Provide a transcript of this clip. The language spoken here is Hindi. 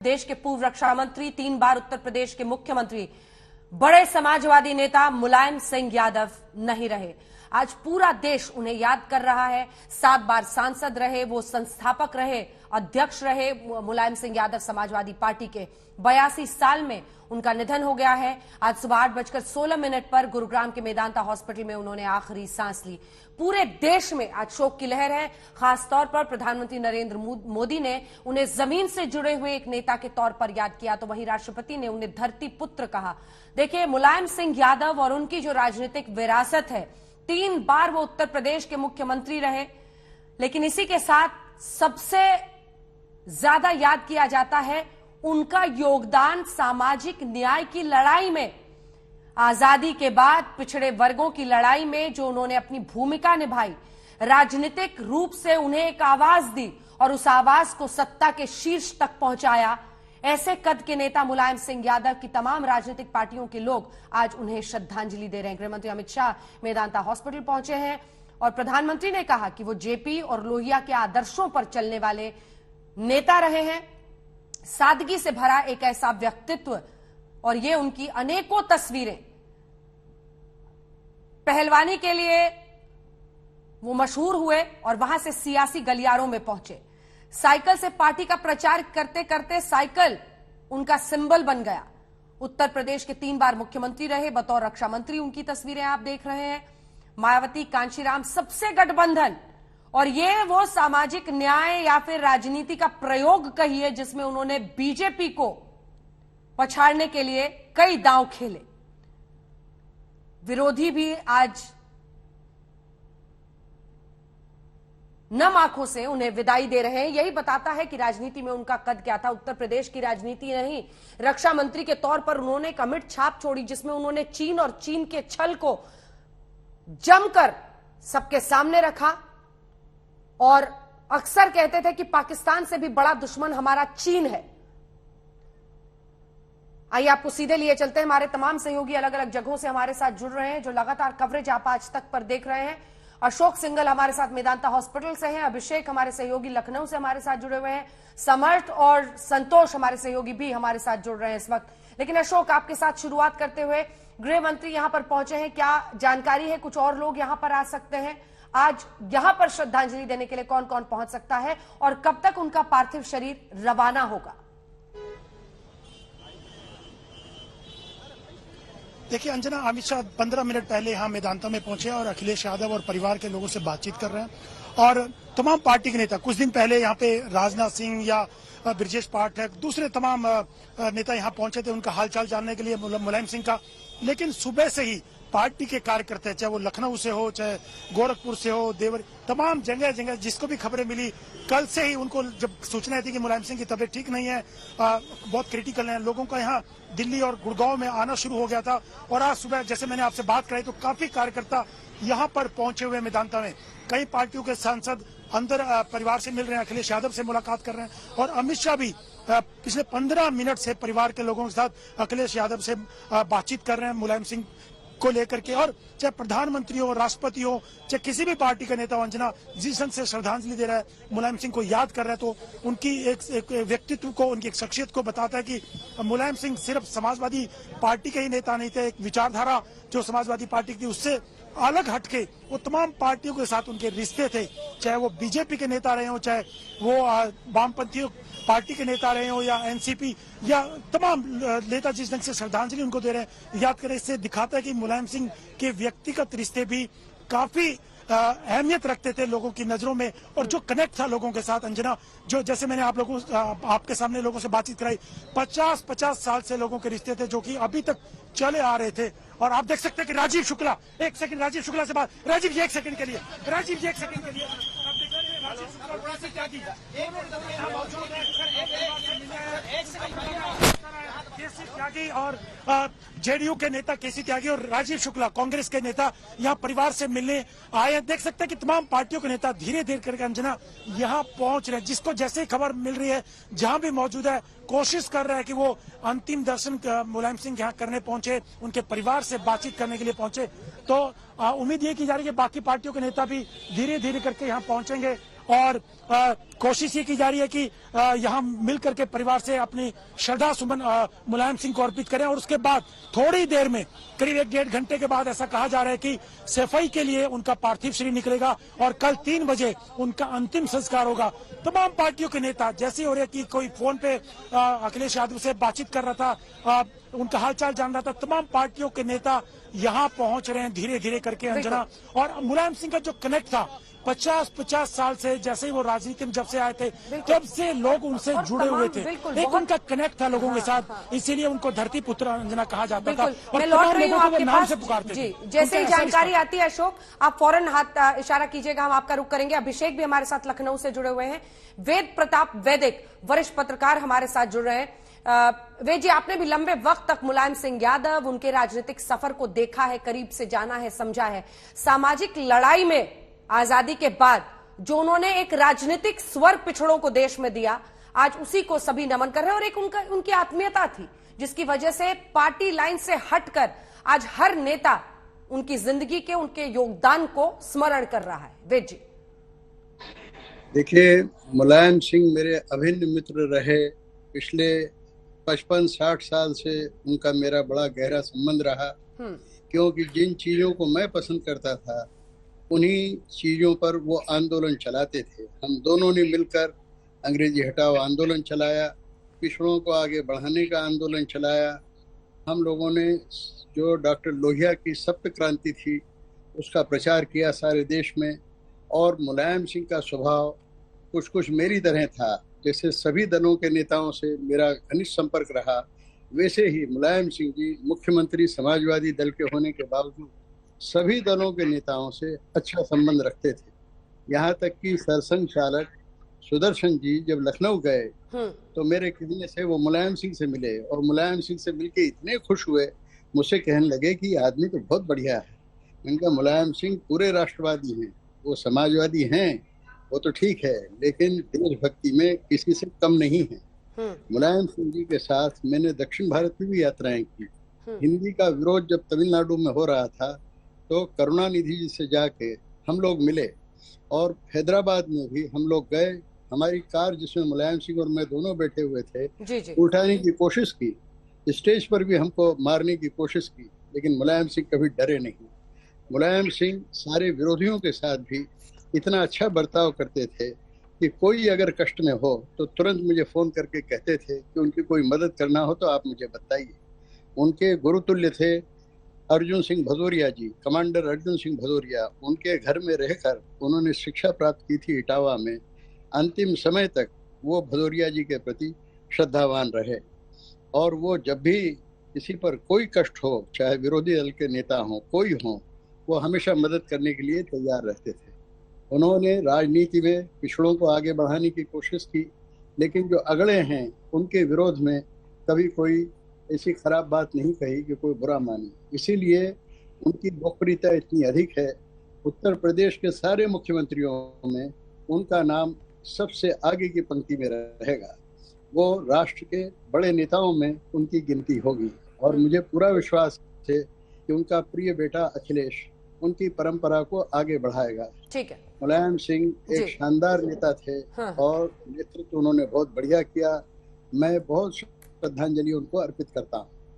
देश के पूर्व रक्षा मंत्री, 3 बार उत्तर प्रदेश के मुख्यमंत्री, बड़े समाजवादी नेता मुलायम सिंह यादव नहीं रहे। आज पूरा देश उन्हें याद कर रहा है। 7 बार सांसद रहे, वो संस्थापक रहे, अध्यक्ष रहे मुलायम सिंह यादव समाजवादी पार्टी के। 82 साल में उनका निधन हो गया है। आज सुबह 8:16 पर गुरुग्राम के मेदांता हॉस्पिटल में उन्होंने आखिरी सांस ली। पूरे देश में आज शोक की लहर है। खासतौर पर प्रधानमंत्री नरेंद्र मोदी ने उन्हें जमीन से जुड़े हुए एक नेता के तौर पर याद किया, तो वहीं राष्ट्रपति ने उन्हें धरती पुत्र कहा। देखिए, मुलायम सिंह यादव और उनकी जो राजनीतिक विरासत है, 3 बार वो उत्तर प्रदेश के मुख्यमंत्री रहे, लेकिन इसी के साथ सबसे ज्यादा याद किया जाता है उनका योगदान सामाजिक न्याय की लड़ाई में। आजादी के बाद पिछड़े वर्गों की लड़ाई में जो उन्होंने अपनी भूमिका निभाई, राजनीतिक रूप से उन्हें एक आवाज दी और उस आवाज को सत्ता के शीर्ष तक पहुंचाया। ऐसे कद के नेता मुलायम सिंह यादव की तमाम राजनीतिक पार्टियों के लोग आज उन्हें श्रद्धांजलि दे रहे हैं। गृहमंत्री अमित शाह मेदांता हॉस्पिटल पहुंचे हैं और प्रधानमंत्री ने कहा कि वो जेपी और लोहिया के आदर्शों पर चलने वाले नेता रहे हैं। सादगी से भरा एक ऐसा व्यक्तित्व, और ये उनकी अनेकों तस्वीरें। पहलवानी के लिए वो मशहूर हुए और वहां से सियासी गलियारों में पहुंचे। साइकिल से पार्टी का प्रचार करते करते साइकिल उनका सिंबल बन गया। उत्तर प्रदेश के 3 बार मुख्यमंत्री रहे, बतौर रक्षा मंत्री उनकी तस्वीरें आप देख रहे हैं। मायावती, कांशीराम सबसे गठबंधन, और ये वो सामाजिक न्याय या फिर राजनीति का प्रयोग कहिए जिसमें उन्होंने बीजेपी को पछाड़ने के लिए कई दांव खेले। विरोधी भी आज नम आंखों से उन्हें विदाई दे रहे हैं। यही बताता है कि राजनीति में उनका कद क्या था। उत्तर प्रदेश की राजनीति नहीं, रक्षा मंत्री के तौर पर उन्होंने एक अमिट छाप छोड़ी जिसमें उन्होंने चीन और चीन के छल को जमकर सबके सामने रखा और अक्सर कहते थे कि पाकिस्तान से भी बड़ा दुश्मन हमारा चीन है। आइए आपको सीधे लिए चलते हैं। हमारे तमाम सहयोगी अलग अलग जगहों से हमारे साथ जुड़ रहे हैं, जो लगातार कवरेज आप आज तक पर देख रहे हैं। अशोक सिंगल हमारे साथ मेदांता हॉस्पिटल से हैं, अभिषेक हमारे सहयोगी लखनऊ से हमारे साथ जुड़े हुए हैं, समर्थ और संतोष हमारे सहयोगी भी हमारे साथ जुड़ रहे हैं इस वक्त। लेकिन अशोक, आपके साथ शुरुआत करते हुए, गृह मंत्री यहां पर पहुंचे हैं, क्या जानकारी है? कुछ और लोग यहां पर आ सकते हैं? आज यहां पर श्रद्धांजलि देने के लिए कौन कौन पहुंच सकता है और कब तक उनका पार्थिव शरीर रवाना होगा? देखिए अंजना, अमित शाह 15 मिनट पहले यहाँ मेदांता में पहुंचे और अखिलेश यादव और परिवार के लोगों से बातचीत कर रहे हैं। और तमाम पार्टी के नेता, कुछ दिन पहले यहाँ पे राजनाथ सिंह या ब्रजेश पाठक, दूसरे तमाम नेता यहाँ पहुंचे थे उनका हालचाल जानने के लिए, मुलायम सिंह का। लेकिन सुबह से ही पार्टी के कार्यकर्ता, चाहे वो लखनऊ से हो, चाहे गोरखपुर से हो, देवर, तमाम जगह जगह जिसको भी खबरें मिली, कल से ही उनको जब सूचना थी कि मुलायम सिंह की तबीयत ठीक नहीं है, बहुत क्रिटिकल है, लोगों का यहाँ दिल्ली और गुड़गांव में आना शुरू हो गया था। और आज सुबह जैसे मैंने आपसे बात कराई तो काफी कार्यकर्ता यहाँ पर पहुंचे हुए मेदांता में। कई पार्टियों के सांसद अंदर परिवार से मिल रहे हैं, अखिलेश यादव से मुलाकात कर रहे हैं और अमित शाह भी पिछले 15 मिनट से परिवार के लोगों के साथ अखिलेश यादव से बातचीत कर रहे हैं मुलायम सिंह को लेकर के। और चाहे प्रधानमंत्री हो, राष्ट्रपति हो, चाहे किसी भी पार्टी का नेता हो, अंजना जिस ढंग से श्रद्धांजलि दे रहा है, मुलायम सिंह को याद कर रहा है, तो उनकी एक व्यक्तित्व को, उनकी एक शख्सियत को बताता है कि मुलायम सिंह सिर्फ समाजवादी पार्टी के ही नेता नहीं थे। एक विचारधारा जो समाजवादी पार्टी की थी उससे अलग हटके वो तमाम पार्टियों के साथ उनके रिश्ते थे, चाहे वो बीजेपी के नेता रहे हो, चाहे वो वामपंथी पार्टी के नेता रहे हो या एनसीपी, या तमाम नेता जिस ढंग से श्रद्धांजलि उनको दे रहे हैं, याद करें, इससे दिखाता है कि मुलायम सिंह के व्यक्तिगत रिश्ते भी काफी अहमियत रखते थे लोगों की नजरों में। और जो कनेक्ट था लोगों के साथ, अंजना, जो जैसे मैंने आपके सामने लोगों से बातचीत कराई, 50 साल से लोगों के रिश्ते थे जो कि अभी तक चले आ रहे थे। और आप देख सकते हैं कि राजीव शुक्ला, एक सेकंड राजीव शुक्ला से बात, राजीव जी एक सेकंड के लिए, राजीव जी एक सेकंड के लिए, राजीव शुक्ला केसी त्यागी और जेडीयू के नेता केसी त्यागी और राजीव शुक्ला कांग्रेस के नेता यहाँ परिवार से मिलने आए हैं। देख सकते हैं कि तमाम पार्टियों के नेता धीरे धीरे करके अंजना यहाँ पहुंच रहे हैं। जिसको जैसे ही खबर मिल रही है, जहां भी मौजूद है, कोशिश कर रहा है कि वो अंतिम दर्शन मुलायम सिंह यहाँ करने पहुंचे, उनके परिवार से बातचीत करने के लिए पहुंचे। तो उम्मीद ये की जा रही है कि बाकी पार्टियों के नेता भी धीरे धीरे करके यहाँ पहुंचेंगे और कोशिश ये की जा रही है कि यहाँ मिल करके परिवार से अपनी श्रद्धा सुमन मुलायम सिंह को अर्पित करें और उसके बाद थोड़ी देर में करीब 1-1.5 घंटे के बाद ऐसा कहा जा रहा है कि सफाई के लिए उनका पार्थिव शरीर निकलेगा और कल 3 बजे उनका अंतिम संस्कार होगा। तमाम पार्टियों के नेता जैसे हो रहे कि कोई फोन पे अखिलेश यादव से बातचीत कर रहा था, उनका हालचाल जान रहा था, तमाम पार्टियों के नेता यहाँ पहुंच रहे हैं धीरे धीरे करके अंजना। और मुलायम सिंह का जो कनेक्ट था 50 साल से, जैसे ही वो राजनीति में जब से आए थे तब से लोग उनसे जुड़े हुए थे, एक उनका कनेक्ट था लोगों के साथ, इसीलिए उनको धरती पुत्र अंजना कहा जाता था। मैं लौट रही हूँ आपके पास पुकारते जी, जैसे ही जानकारी आती है अशोक आप फौरन हाथ इशारा कीजिएगा, हम आपका रुख करेंगे। अभिषेक भी हमारे साथ लखनऊ से जुड़े हुए हैं, वेद प्रताप वैदिक वरिष्ठ पत्रकार हमारे साथ जुड़ रहे हैं। वेद जी, आपने भी लंबे वक्त तक मुलायम सिंह यादव उनके राजनीतिक सफर को देखा है, करीब से जाना है, समझा है। सामाजिक लड़ाई में आजादी के बाद जो उन्होंने एक राजनीतिक स्वर पिछड़ों को देश में दिया, आज उसी को सभी नमन कर रहे हैं। और एक उनकी आत्मीयता थी जिसकी वजह से पार्टी लाइन से हटकर आज हर नेता उनकी जिंदगी के, उनके योगदान को स्मरण कर रहा है। वेद जी, देखिए, मुलायम सिंह मेरे अभिन्न मित्र रहे। पिछले 55-60 साल से उनका मेरा बड़ा गहरा संबंध रहा, क्योंकि जिन चीजों को मैं पसंद करता था उन्हीं चीजों पर वो आंदोलन चलाते थे। हम दोनों ने मिलकर अंग्रेजी हटाओ आंदोलन चलाया, पिछड़ों को आगे बढ़ाने का आंदोलन चलाया। हम लोगों ने जो डॉक्टर लोहिया की सप्त क्रांति थी उसका प्रचार किया सारे देश में। और मुलायम सिंह का स्वभाव कुछ मेरी तरह था, जैसे सभी दलों के नेताओं से मेरा घनिष्ठ संपर्क रहा, वैसे ही मुलायम सिंह जी मुख्यमंत्री समाजवादी दल के होने के बावजूद सभी दलों के नेताओं से अच्छा संबंध रखते थे। यहाँ तक कि सरसंघ चालक सुदर्शन जी जब लखनऊ गए तो मेरे कहने से वो मुलायम सिंह से मिले और मुलायम सिंह से मिलके इतने खुश हुए, मुझसे कहने लगे कि आदमी तो बहुत बढ़िया है। इनका मुलायम सिंह पूरे राष्ट्रवादी हैं, वो समाजवादी हैं, वो तो ठीक है, लेकिन देशभक्ति में किसी से कम नहीं है। मुलायम सिंह जी के साथ मैंने दक्षिण भारत की भी यात्राएं की। हिंदी का विरोध जब तमिलनाडु में हो रहा था तो करुणानिधि जी से जाके हम लोग मिले और हैदराबाद में भी हम लोग गए। हमारी कार जिसमें मुलायम सिंह और मैं दोनों बैठे हुए थे उठाने की कोशिश की, स्टेज पर भी हमको मारने की कोशिश की, लेकिन मुलायम सिंह कभी डरे नहीं। मुलायम सिंह सारे विरोधियों के साथ भी इतना अच्छा बर्ताव करते थे कि कोई अगर कष्ट में हो तो तुरंत मुझे फोन करके कहते थे कि उनकी कोई मदद करना हो तो आप मुझे बताइए। उनके गुरुतुल्य थे अर्जुन सिंह भदौरिया जी, कमांडर अर्जुन सिंह भदौरिया। उनके घर में रहकर उन्होंने शिक्षा प्राप्त की थी इटावा में। अंतिम समय तक वो भदौरिया जी के प्रति श्रद्धावान रहे और वो जब भी किसी पर कोई कष्ट हो, चाहे विरोधी दल के नेता हो, कोई हो, वो हमेशा मदद करने के लिए तैयार रहते थे। उन्होंने राजनीति में पिछड़ों को आगे बढ़ाने की कोशिश की, लेकिन जो अगले हैं उनके विरोध में कभी कोई ऐसी खराब बात नहीं कही कि कोई बुरा माने। इसीलिए उनकी लोकप्रियता इतनी अधिक है। उत्तर प्रदेश के सारे मुख्यमंत्रियों में उनका नाम सबसे आगे की पंक्ति में रहेगा। वो राष्ट्र के बड़े नेताओं में उनकी गिनती होगी और मुझे पूरा विश्वास है कि उनका प्रिय बेटा अखिलेश उनकी परंपरा को आगे बढ़ाएगा। ठीक है। मुलायम सिंह एक शानदार नेता थे और नेतृत्व उन्होंने बहुत बढ़िया किया। मैं बहुत श्रद्धांजलि उनको अर्पित करता हूँ।